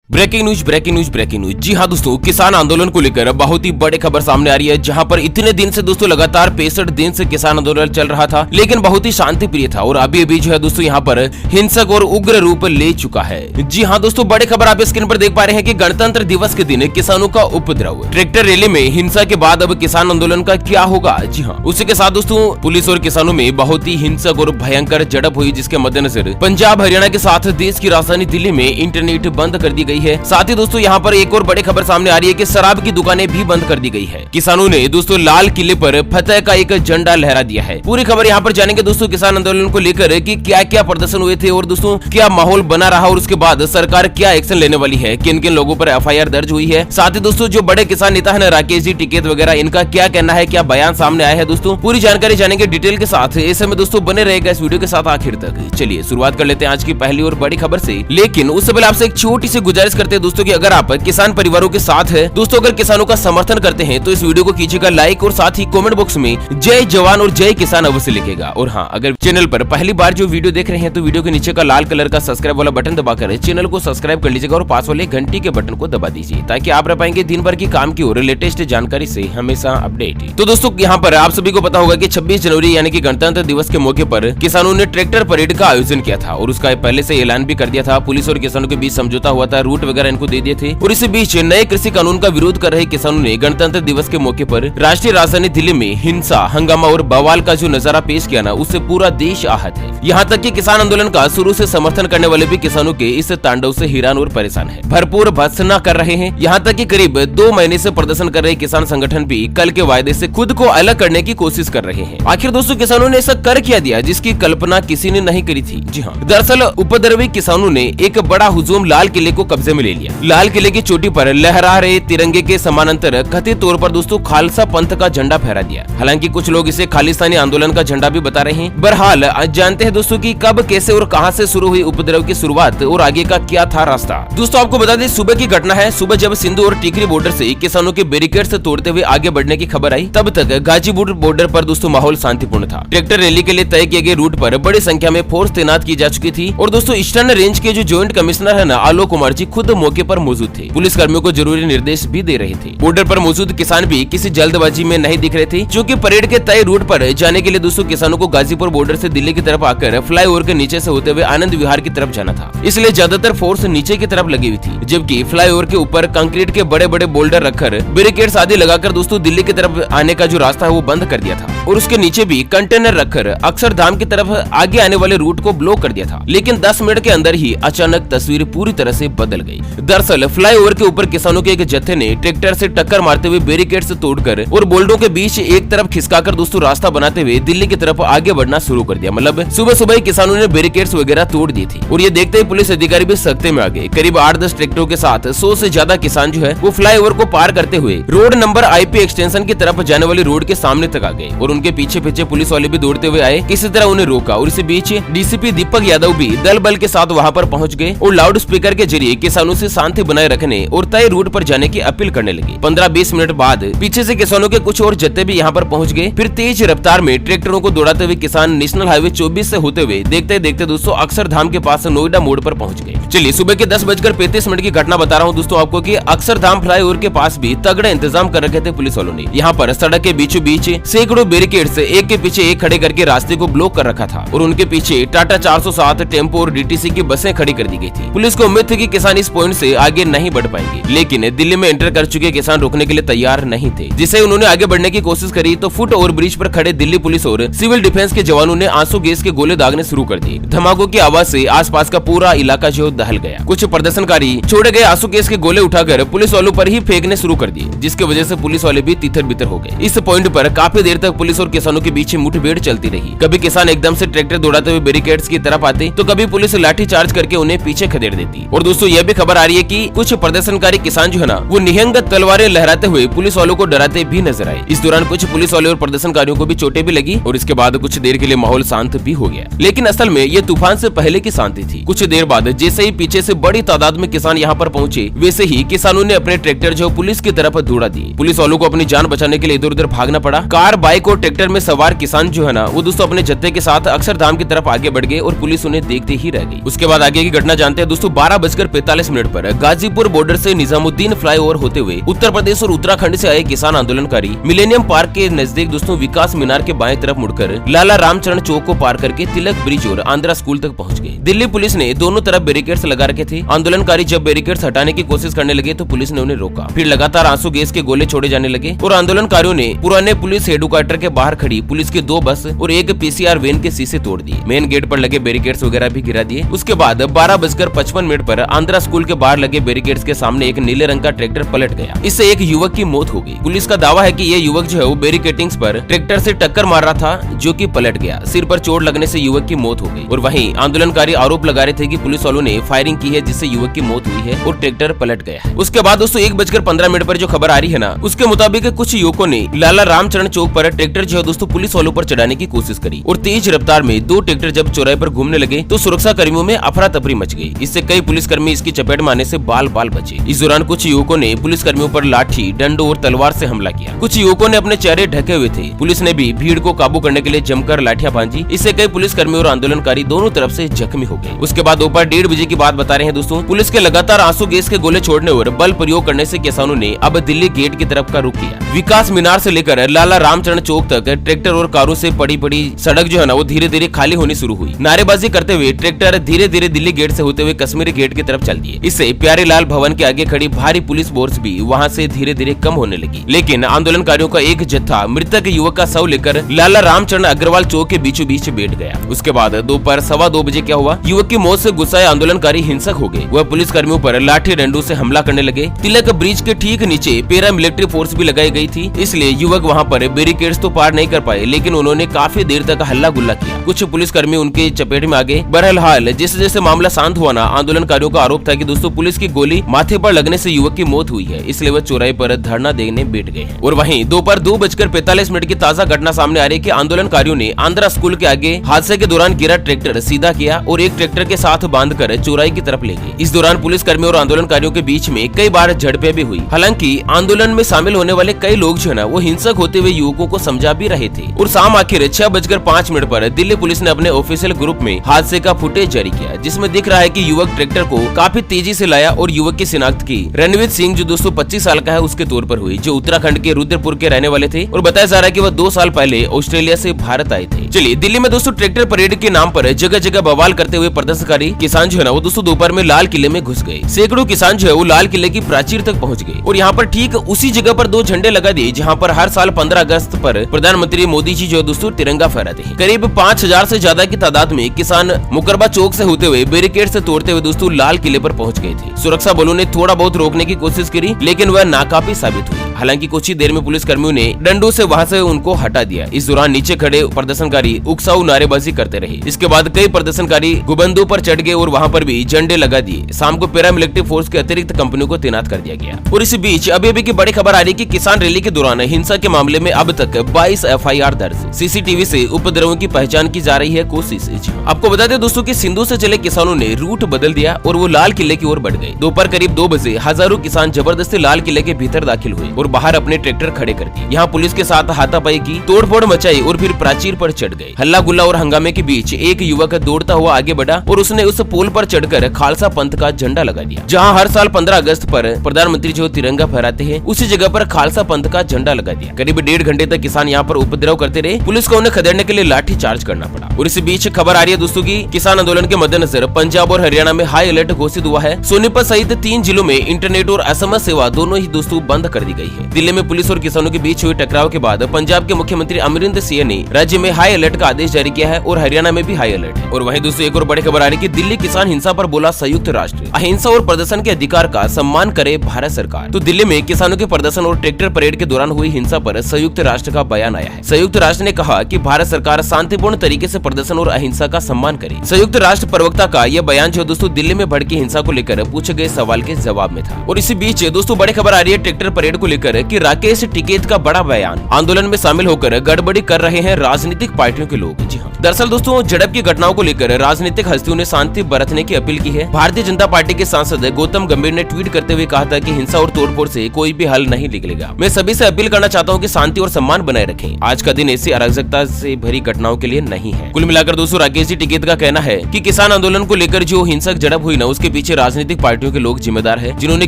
Breaking news. जी हाँ दोस्तों, किसान आंदोलन को लेकर बहुत ही बड़ी खबर सामने आ रही है, जहां पर इतने दिन से दोस्तों लगातार 65 दिन से किसान आंदोलन चल रहा था, लेकिन बहुत ही शांति प्रिय था और अभी अभी जो है दोस्तों यहाँ पर हिंसक और उग्र रूप ले चुका है। जी हाँ दोस्तों, बड़ी खबर आप स्क्रीन पर देख पा रहे हैं कि गणतंत्र दिवस के दिन किसानों का उपद्रव, ट्रैक्टर रैली में हिंसा के बाद अब किसान आंदोलन का क्या होगा। जी हाँ, उसी के साथ दोस्तों पुलिस और किसानों में बहुत ही हिंसक और भयंकर झड़प हुई, जिसके मद्देनजर पंजाब हरियाणा के साथ देश की राजधानी दिल्ली में इंटरनेट बंद कर दी गई है। साथ ही दोस्तों यहाँ पर एक और बड़ी खबर सामने आ रही है कि शराब की दुकानें भी बंद कर दी गई है। किसानों ने दोस्तों लाल किले पर फतेह का एक झंडा लहरा दिया है। पूरी खबर यहाँ पर जानेंगे दोस्तों किसान आंदोलन को लेकर कि क्या क्या प्रदर्शन हुए थे और दोस्तों क्या माहौल बना रहा और उसके बाद सरकार क्या एक्शन लेने वाली है, किन किन लोगों पर FIR दर्ज हुई है। साथ ही दोस्तों जो बड़े किसान नेता है राकेश जी टिकैत वगैरह, इनका क्या कहना है, क्या बयान सामने आया है। दोस्तों पूरी जानकारी जानेंगे डिटेल के साथ। ऐसे में दोस्तों बने रहेगा इस वीडियो के साथ आखिर तक। चलिए शुरुआत कर लेते हैं आज की पहली और बड़ी खबर से, लेकिन उससे पहले आपसे एक छोटी सी गुजारिश करते हैं दोस्तों कि अगर आप किसान परिवारों के साथ है दोस्तों, अगर किसानों का समर्थन करते हैं तो इस वीडियो को कीजिएगा लाइक और साथ ही कमेंट बॉक्स में जय जवान और जय किसान अवश्य लिखेगा। और हाँ, अगर चैनल पर पहली बार जो वीडियो देख रहे हैं तो वीडियो के नीचे का लाल कलर का सब्सक्राइब वाला बटन दबाकर चैनल को सब्सक्राइब कर लीजिएगा और पास वाले घंटी के बटन को दबा दीजिए, ताकि आप रह पाएंगे दिन भर की काम की और लेटेस्ट जानकारी से हमेशा अपडेट। तो दोस्तों यहाँ पर आप सभी को पता होगा कि 26 जनवरी यानी कि गणतंत्र दिवस के मौके पर किसानों ने ट्रैक्टर परेड का आयोजन किया था और उसका पहले से ऐलान भी कर दिया था। पुलिस और किसानों के बीच समझौता हुआ था, रूट वगैरह इनको दे दिए थे। और इसी बीच नए कृषि कानून का विरोध कर रहे किसानों ने गणतंत्र दिवस के मौके पर राष्ट्रीय राजधानी दिल्ली में हिंसा, हंगामा और बवाल का जो नजारा पेश किया ना, उससे पूरा देश आहत है। यहाँ तक कि किसान आंदोलन का शुरू से समर्थन करने वाले भी किसानों के इस तांडव से हैरान और परेशान है, भरपूर भर्त्सना कर रहे हैं। यहाँ तक कि करीब 2 महीने से प्रदर्शन कर रहे किसान संगठन भी कल के वायदे से खुद को अलग करने की कोशिश कर रहे हैं। आखिर दोस्तों किसानों ने ऐसा कर क्या दिया जिसकी कल्पना किसी ने नहीं करी थी। जी हाँ, दरअसल उपद्रवी किसानों ने एक बड़ा हुजूम लाल किले को कब्जे में ले लिया। लाल किले की चोटी पर लहरा रहे तिरंगे के समानांतर कथित तौर पर दोस्तों खालसा पंथ का झंडा फहरा दिया। हालांकि कुछ लोग इसे खालिस्तानी आंदोलन का झंडा भी बता रहे हैं। बहरहाल आज जानते हैं दोस्तों कि कब, कैसे और कहां से शुरू हुई उपद्रव की शुरुआत और आगे का क्या था रास्ता। दोस्तों आपको बता दें, सुबह की घटना है। सुबह जब सिंधु और टीकरी बॉर्डर से किसानों के बैरिकेड से तोड़ते हुए आगे बढ़ने की खबर आई, तब तक गाजीपुर बॉर्डर पर दोस्तों माहौल शांतिपूर्ण था। ट्रैक्टर रैली के लिए तय किए गए रूट पर बड़ी संख्या में फोर्स तैनात की जा चुकी थी और दोस्तों ईस्टर्न रेंज के जो ज्वाइंट कमिश्नर है ना, आलोक कुमार जी, खुद मौके पर मौजूद थे। पुलिस कर्मियों को जरूरी निर्देश भी दे रहे थे। बॉर्डर पर मौजूद किसान भी किसी जल्दबाजी में नहीं दिख रहे थे, क्योंकि परेड के तय रूट पर जाने के लिए दोस्तों किसानों को गाजीपुर बॉर्डर से दिल्ली की तरफ आकर फ्लाईओवर के नीचे से होते हुए आनंद विहार की तरफ जाना था। इसलिए ज्यादातर फोर्स नीचे की तरफ लगी हुई थी, जबकि फ्लाईओवर के ऊपर कंक्रीट के बड़े बड़े बोल्डर रखकर बैरिकेड्स आदि लगाकर दोस्तों दिल्ली की तरफ आने का जो रास्ता है वो बंद कर दिया था और उसके नीचे भी कंटेनर रखकर अक्षरधाम की तरफ आगे आने वाले रूट को ब्लॉक कर दिया था। लेकिन 10 मिनट के अंदर ही अचानक तस्वीर पूरी तरह से बदल गई। दरअसल फ्लाईओवर के ऊपर किसानों के एक जत्थे ने ट्रैक्टर से टक्कर मारते हुए बैरिकेड से तोड़कर और बोल्डों के बीच एक तरफ खिसकाकर दोस्तों रास्ता बनाते हुए दिल्ली की तरफ आगे बढ़ना शुरू कर दिया। मतलब सुबह सुबह ही किसानों ने बैरिकेड्स वगैरह तोड़ दी थी और ये देखते ही पुलिस अधिकारी भी सख्ते में आ गए। करीब 8-10 ट्रैक्टरों के साथ 100 से ज्यादा किसान जो है वो फ्लाईओवर को पार करते हुए रोड नंबर IP एक्सटेंशन की तरफ जाने वाली रोड के सामने तक आ गए और उनके पीछे पीछे पुलिस वाले भी दौड़ते हुए आए, किसी तरह उन्हें रोका। और इसी बीच DCP दीपक यादव भी दल बल के साथ वहाँ पर पहुँच गए और लाउड स्पीकर के जरिए किसानों से शांति बनाए रखने और तय रूट पर जाने की अपील करने लगे। 15-20 मिनट बाद पीछे से किसानों के कुछ और जत्थे भी यहाँ पर पहुँच गए। फिर तेज रफ्तार में ट्रैक्टरों को दौड़ाते हुए किसान नेशनल हाईवे 24 से होते हुए देखते देखते दोस्तों अक्षरधाम के पास नोएडा मोड़ पर पहुँच गए। चलिए सुबह के 10:35 की घटना बता रहा हूँ दोस्तों आपको कि अक्षरधाम फ्लाईओवर के पास भी तगड़ा इंतजाम कर रखे थे पुलिस वालों ने। यहाँ पर सड़क के बीचों बीच सैकड़ों बैरिकेड्स एक के पीछे एक खड़े करके रास्ते को ब्लॉक कर रखा था और उनके पीछे टाटा 407 टेम्पो और DTC की बसें खड़ी कर दी गई थी। पुलिस को उम्मीद थी कि किसान इस पॉइंट से आगे नहीं बढ़ पाएंगे, लेकिन दिल्ली में एंटर कर चुके किसान रोकने के लिए तैयार नहीं थे। जिससे उन्होंने आगे बढ़ने की कोशिश करी तो फुट ओवर ब्रिज पर खड़े दिल्ली पुलिस और सिविल डिफेंस के जवानों ने आंसू गैस के गोले दागने शुरू कर दिए। धमाकों की आवाज से आसपास का पूरा इलाका जो दहल गया। कुछ प्रदर्शनकारी छोड़े गए आंसू गैस के गोले उठाकर पुलिस वालों पर ही फेंकने शुरू कर दिए, जिसकी वजह से पुलिस वाले भी तितर बितर हो गए। इस पॉइंट पर काफी देर तक पुलिस और किसानों के बीच मुठभेड़ चलती रही। कभी किसान एकदम से ट्रैक्टर दौड़ाते हुए बैरिकेड्स की तरफ आते तो कभी पुलिस लाठी चार्ज करके उन्हें पीछे खदेड़ देती। और दोस्तों यह भी खबर आ रही है कि कुछ प्रदर्शनकारी किसान जो है ना, वो निहंग तलवारें लहराते हुए पुलिस वालों को डराते भी नजर आए। इस दौरान कुछ पुलिस वाले और प्रदर्शनकारियों को भी चोटें भी लगी और इसके बाद कुछ देर के लिए माहौल शांत भी हो गया। लेकिन असल में ये तूफान से पहले की शांति थी। कुछ देर बाद जैसे ही ही पीछे से बड़ी तादाद में किसान यहाँ पर पहुंचे, वैसे ही किसानों ने अपने ट्रैक्टर जो पुलिस की तरफ दौड़ा दिए। पुलिस वालों को अपनी जान बचाने के लिए इधर उधर भागना पड़ा। कार, बाइक और ट्रैक्टर में सवार किसान जो है ना, वो दोस्तों अपने जत्थे के साथ अक्षरधाम की तरफ आगे बढ़ गए और पुलिस उन्हें देखते ही रह गई। उसके बाद आगे की घटना जानते हैं दोस्तों। 12:45 पर गाजीपुर बॉर्डर से निजामुद्दीन फ्लाईओवर होते हुए उत्तर प्रदेश और उत्तराखंड से आए किसान आंदोलनकारी मिलेनियम पार्क के नजदीक दोस्तों विकास मीनार के बाएं तरफ मुड़कर लाला रामचरण चौक को पार करके तिलक ब्रिज और आंध्रा स्कूल तक पहुंच गए। दिल्ली पुलिस ने दोनों तरफ बैरिकेड्स लगा रखे थे। आंदोलनकारी जब बैरिकेड्स हटाने की कोशिश करने लगे तो पुलिस ने उन्हें रोका। फिर लगातार आंसू गैस के गोले छोड़े जाने लगे और आंदोलनकारियों ने पुराने पुलिस हेडक्वार्टर के बाहर खड़ी पुलिस की 2 बस और एक पीसीआर वैन के शीशे तोड़ दिए। मेन गेट पर लगे बैरिकेड्स वगैरह भी गिरा दिए। उसके बाद 12:55 पर आंध्रा स्कूल के बाहर लगे बैरिकेड्स के सामने एक नीले रंग का ट्रैक्टर पलट गया। इससे एक युवक की मौत हो गई। पुलिस का दावा है कि ये युवक जो है वो बैरिकेडिंग्स पर ट्रैक्टर से टक्कर मार रहा था, जो कि पलट गया। सिर पर चोट लगने से युवक की मौत हो गई। और वहीं आंदोलनकारी आरोप लगा रहे थे कि पुलिस वालों ने फायरिंग की है, जिससे युवक की मौत हुई है और ट्रैक्टर पलट गया है। उसके बाद दोस्तों 1:15 पर जो खबर आ रही है ना, उसके मुताबिक कुछ युवकों ने लाला रामचरण चौक पर ट्रैक्टर जो है दोस्तों पुलिस वालों पर चढ़ाने की कोशिश करी और तेज रफ्तार में 2 ट्रैक्टर जब चौराहे पर घूमने लगे तो सुरक्षा कर्मियों में अफरा तफरी मच गई। इससे कई पुलिसकर्मी इसकी चपेट में आने से बाल बाल बचे। इस दौरान कुछ युवकों ने पुलिस कर्मियों पर लाठी, डंडों और तलवार से हमला किया। कुछ युवकों ने अपने चेहरे ढके हुए थे। पुलिस ने भी भीड़ को काबू करने के लिए जमकर लाठियां भांजी। इससे कई पुलिसकर्मी और आंदोलनकारी दोनों तरफ से जख्मी हो गए। उसके बाद दोपहर 1:30 बजे की बात बता रहे हैं दोस्तों। पुलिस के लगातार आंसू गैस के गोले छोड़ने और बल प्रयोग करने से किसानों ने अब दिल्ली गेट की तरफ का रुख किया। विकास मीनार से लेकर लाला रामचरण चौक तक ट्रैक्टर और कारों से पड़ी सड़क जो है ना, वो धीरे धीरे खाली होनी शुरू हुई। नारेबाजी करते हुए ट्रैक्टर धीरे धीरे दिल्ली गेट से होते हुए कश्मीरी गेट की तरफ चल दिए। इससे प्यारे लाल भवन के आगे खड़ी भारी पुलिस फोर्स भी वहाँ से धीरे धीरे कम होने लगी। लेकिन आंदोलनकारियों का एक जत्था मृतक युवक का शव लेकर लाला रामचरण अग्रवाल चौक के बीचों बीच बैठ गया। उसके बाद दोपहर 2:15 बजे क्या हुआ, युवक की मौत से गुस्साए आंदोलनकारी हिंसक हो गए। वह पुलिस कर्मियों पर लाठी डंडों से हमला करने लगे। तिलक ब्रिज के ठीक नीचे पैरा मिलिट्री फोर्स भी लगाई गई थी, इसलिए युवक वहाँ पर बैरिकेड्स तो पार नहीं कर पाए, लेकिन उन्होंने काफी देर तक हल्ला गुल्ला किया। कुछ पुलिसकर्मी उनके चपेट में आ गए। बहरहाल जैसे जैसे मामला शांत हुआ ना, आंदोलनकारियों का आरोप था कि दोस्तों पुलिस की गोली माथे पर लगने से युवक की मौत हुई है, इसलिए वह चौराहे पर धरना देने बैठ गए हैं। और वहीं दोपहर 2:45 की ताजा घटना सामने आ रही है कि आंदोलनकारियों ने आंध्रा स्कूल के आगे हादसे के दौरान गिरा ट्रैक्टर सीधा किया और एक ट्रैक्टर के साथ बांधकर चौराहे की तरफ ले गए। इस दौरान पुलिस कर्मियों और आंदोलनकारियों के बीच में कई बार झड़पें भी हुई। हालांकि आंदोलन में शामिल होने वाले कई लोग जो है ना, वो हिंसक होते हुए युवकों को समझा भी रहे थे। और शाम आखिर 6:05 पर दिल्ली पुलिस ने अपने ऑफिशियल ग्रुप में हादसे का फुटेज जारी किया, जिसमें दिख रहा है कि युवक ट्रैक्टर को काफी तेजी से लाया और युवक की शिनाख्त की रणवीर सिंह जो दोस्तों 25 साल का है उसके तौर पर हुई, जो उत्तराखंड के रुद्रपुर के रहने वाले थे। और बताया जा रहा है कि वह 2 साल पहले ऑस्ट्रेलिया से भारत आए थे। चलिए, दिल्ली में दोस्तों ट्रैक्टर परेड के नाम पर जगह जगह बवाल करते हुए प्रदर्शनकारी किसान जो है ना, वो दोस्तों दोपहर में लाल किले में घुस गए। सैकड़ों किसान जो है वो लाल किले की प्राचीर तक पहुंच गए और यहाँ पर ठीक उसी जगह पर 2 झंडे लगा दिए जहाँ पर हर साल 15 अगस्त पर प्रधानमंत्री मोदी जी जो दोस्तों तिरंगा फहराते हैं। करीब 5000 से ज्यादा की तादाद में किसान मुकरबा चौक से होते हुए बैरिकेड से तोड़ते हुए दोस्तों लाल किले पर पहुंच गए थे। सुरक्षा बलों ने थोड़ा बहुत रोकने की कोशिश करी, लेकिन वह नाकाफी साबित हुई। हालांकि कुछ ही देर में पुलिस कर्मियों ने डंडों से वहां से उनको हटा दिया। इस दौरान नीचे खड़े प्रदर्शनकारी उकसाऊ नारेबाजी करते रहे। इसके बाद कई प्रदर्शनकारी गुबंदों पर चढ़ गए और वहां पर भी झंडे लगा दिए। शाम को पैरामिलिट्री फोर्स के अतिरिक्त कंपनियों को तैनात कर दिया गया। और इसी बीच अभी की बड़ी खबर आ रही है कि किसान रैली के दौरान हिंसा के मामले में अब तक 22 FIR दर्ज। सीसीटीवी से उपद्रवों की पहचान की जा रही है कोशिश। आपको बता दें दोस्तों कि सिंधु से चले किसानों ने रूट बदल दिया और वो लाल किले की ओर बढ़ गए। दोपहर करीब 2 बजे हजारों किसान जबरदस्ती लाल किले के भीतर दाखिल हुए और बाहर अपने ट्रैक्टर खड़े कर दिए। यहाँ पुलिस के साथ हाथापाई की, तोड़फोड़ मचाई और फिर प्राचीर पर चढ़ गए। हल्ला गुल्ला और हंगामे के बीच एक युवक दौड़ता हुआ आगे बढ़ा और उसने उस पोल पर चढ़कर खालसा पंथ का झंडा लगा दिया। जहाँ हर साल 15 अगस्त पर प्रधानमंत्री जो तिरंगा फहराते हैं, उसी जगह पर खालसा पंथ का झंडा लगा दिया। करीब 1.5 घंटे तक किसान यहाँ पर उपद्रव करते रहे। पुलिस को उन्हें खदेड़ने के लिए लाठी चार्ज करना पड़ा। और इसी बीच खबर आ रही है दोस्तों की किसान आंदोलन के मद्देनजर पंजाब और हरियाणा में हाई अलर्ट घोषित हुआ है। सोनीपत सहित 3 जिलों में इंटरनेट और SMS सेवा दोनों ही दोस्तों बंद कर दी गई है। दिल्ली में पुलिस और किसानों के बीच हुए टकराव के बाद पंजाब के मुख्यमंत्री अमरिंदर सिंह ने राज्य में हाई अलर्ट का आदेश जारी किया है और हरियाणा में भी हाई अलर्ट है। और वहीं दोस्तों एक और बड़ी खबर आ रही है कि दिल्ली किसान हिंसा पर बोला संयुक्त राष्ट्र, अहिंसा और प्रदर्शन के अधिकार का सम्मान करे भारत सरकार। तो दिल्ली में किसानों के प्रदर्शन और ट्रैक्टर परेड के दौरान हुई हिंसा पर संयुक्त राष्ट्र का बयान आया है। संयुक्त राष्ट्र ने कहा कि भारत सरकार शांतिपूर्ण तरीके से प्रदर्शन और अहिंसा का सम्मान करे। संयुक्त राष्ट्र प्रवक्ता का यह बयान जो दोस्तों दिल्ली में भड़की हिंसा को लेकर पूछे गए सवाल के जवाब में था। और इसी बीच दोस्तों बड़ी खबर आ रही है ट्रैक्टर परेड को लेकर लेकर कि राकेश टिकैत का बड़ा बयान, आंदोलन में शामिल होकर गड़बड़ी कर रहे हैं राजनीतिक पार्टियों के लोग। जी हाँ, दरअसल दोस्तों झड़प की घटनाओं को लेकर राजनीतिक हस्तियों ने शांति बरतने की अपील की है। भारतीय जनता पार्टी के सांसद गौतम गंभीर ने ट्वीट करते हुए कहा था कि हिंसा और तोड़फोड़ से कोई भी हल नहीं निकलेगा। मैं सभी से अपील करना चाहता हूं कि शांति और सम्मान बनाए रखें। आज का दिन ऐसी अराजकता से भरी घटनाओं के लिए नहीं है। कुल मिलाकर दोस्तों राकेश जी टिकैत का कहना है कि किसान आंदोलन को लेकर जो हिंसक झड़प हुई ना, उसके पीछे राजनीतिक पार्टियों के लोग जिम्मेदार है, जिन्होंने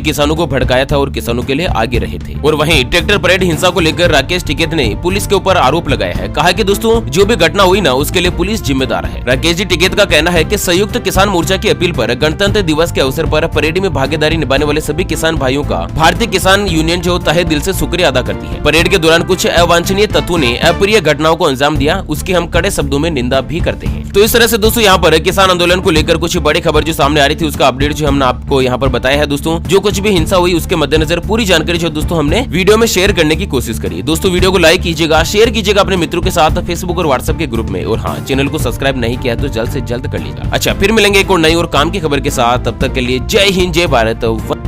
किसानों को भड़काया था और किसानों के लिए आगे रहे थे। और वहीं ट्रैक्टर परेड हिंसा को लेकर राकेश टिकैत ने पुलिस के ऊपर आरोप लगाया है। कहा कि दोस्तों जो भी घटना हुई ना, उसके लिए पुलिस जिम्मेदार है। राकेश जी टिकैत का कहना है कि संयुक्त किसान मोर्चा की अपील पर गणतंत्र दिवस के अवसर पर परेड में भागीदारी निभाने वाले सभी किसान भाइयों का भारतीय किसान यूनियन जो तहे दिल से शुक्रिया अदा करती है। परेड के दौरान कुछ अवांछनीय तत्वों ने अप्रिय घटनाओं को अंजाम दिया, उसकी हम कड़े शब्दों में निंदा भी करते हैं। तो इस तरह से दोस्तों यहाँ पर किसान आंदोलन को लेकर कुछ बड़ी खबर जो सामने आ रही थी, उसका अपडेट जो हमने आपको यहाँ पर बताया है। दोस्तों जो कुछ भी हिंसा हुई उसके मद्देनजर पूरी जानकारी जो दोस्तों हमने वीडियो में शेयर करने की कोशिश करी। दोस्तों वीडियो को लाइक कीजिएगा, शेयर कीजिएगा अपने मित्रों के साथ फेसबुक और व्हाट्सएप के ग्रुप में, और हाँ चैनल को सब्सक्राइब नहीं किया तो जल्द से जल्द कर लीजिएगा। अच्छा, फिर मिलेंगे एक और नई और काम की खबर के साथ, तब तक के लिए जय हिंद, जय भारत।